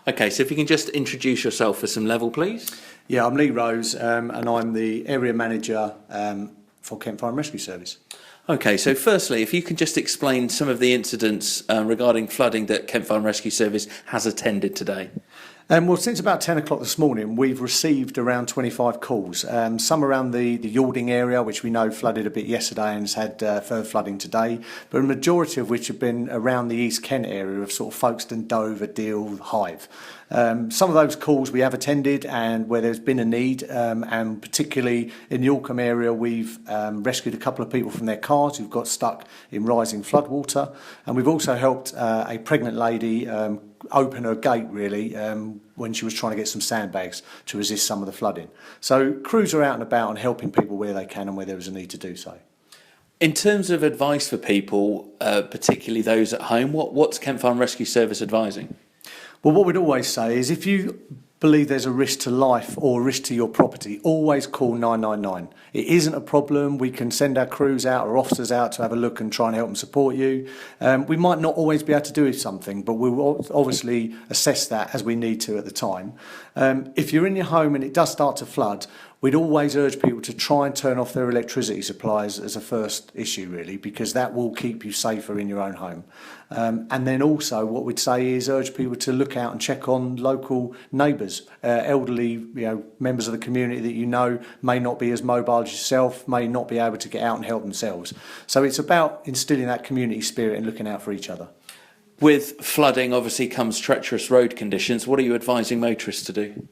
Okay, so if you can just introduce yourself for some level, please. Yeah, I'm Lee Rose, and I'm the area manager for Kent Fire and Rescue Service. Okay, so firstly, if you can just explain some of the incidents regarding flooding that Kent Fire and Rescue Service has attended today. Well, since about 10 o'clock this morning, we've received around 25 calls, some around the Yalding area, which we know flooded a bit yesterday and has had further flooding today, but a majority of which have been around the East Kent area of sort of Folkestone, Dover, Deal, Hythe. Some of those calls we have attended and where there's been a need, and particularly in the Alcombe area, we've rescued a couple of people from their cars who've got stuck in rising floodwater, and we've also helped a pregnant lady open her gate really when she was trying to get some sandbags to resist some of the flooding. So crews are out and about and helping people where they can and where there is a need to do so. In terms of advice for people, particularly those at home, what's Kent Fire and Rescue Service advising? Well, what we'd always say is if you believe there's a risk to life or a risk to your property, always call 999. It isn't a problem. We can send our crews out or officers out to have a look and try and help and support you. We might not always be able to do something, but we'll obviously assess that as we need to at the time. If you're in your home and it does start to flood, we'd always urge people to try and turn off their electricity supplies as a first issue, really, because that will keep you safer in your own home. And then also what we'd say is urge people to look out and check on local neighbours, elderly, members of the community that you know may not be as mobile as yourself, may not be able to get out and help themselves. So it's about instilling that community spirit and looking out for each other. With flooding, obviously, comes treacherous road conditions. What are you advising motorists to do?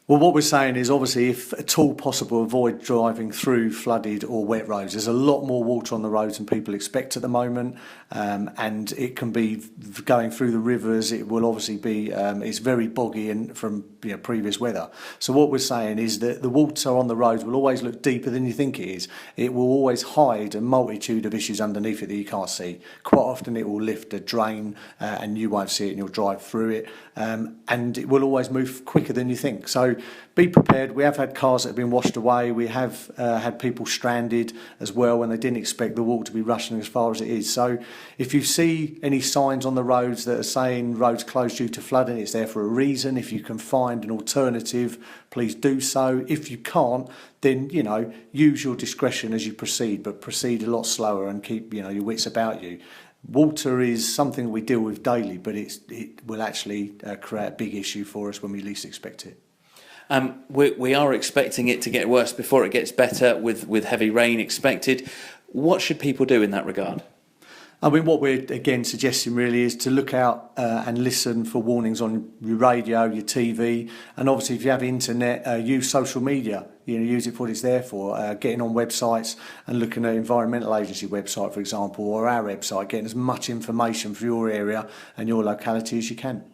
Well, what we're saying is obviously if at all possible avoid driving through flooded or wet roads. There's a lot more water on the roads than people expect at the moment, and it can be going through the rivers. It will obviously be it's very boggy and from previous weather. So what we're saying is that the water on the roads will always look deeper than you think it is. It will always hide a multitude of issues underneath it that you can't see. Quite often it will lift a drain and you won't see it and you'll drive through it, and it will always move quicker than you think. So be prepared. We have had cars that have been washed away. We have had people stranded as well when they didn't expect the water to be rushing as far as it is. So if you see any signs on the roads that are saying roads closed due to flooding, it's there for a reason. If you can find an alternative, please do so. If you can't, then use your discretion as you proceed, but proceed a lot slower and keep your wits about you. Water is something we deal with daily, but it will actually create a big issue for us when we least expect it. We are expecting it to get worse before it gets better, with heavy rain expected. What should people do in that regard? I mean, what we're again suggesting really is to look out and listen for warnings on your radio, your TV, and obviously if you have internet, use social media. Use it for what it's there for. Getting on websites and looking at Environmental Agency website, for example, or our website, getting as much information for your area and your locality as you can.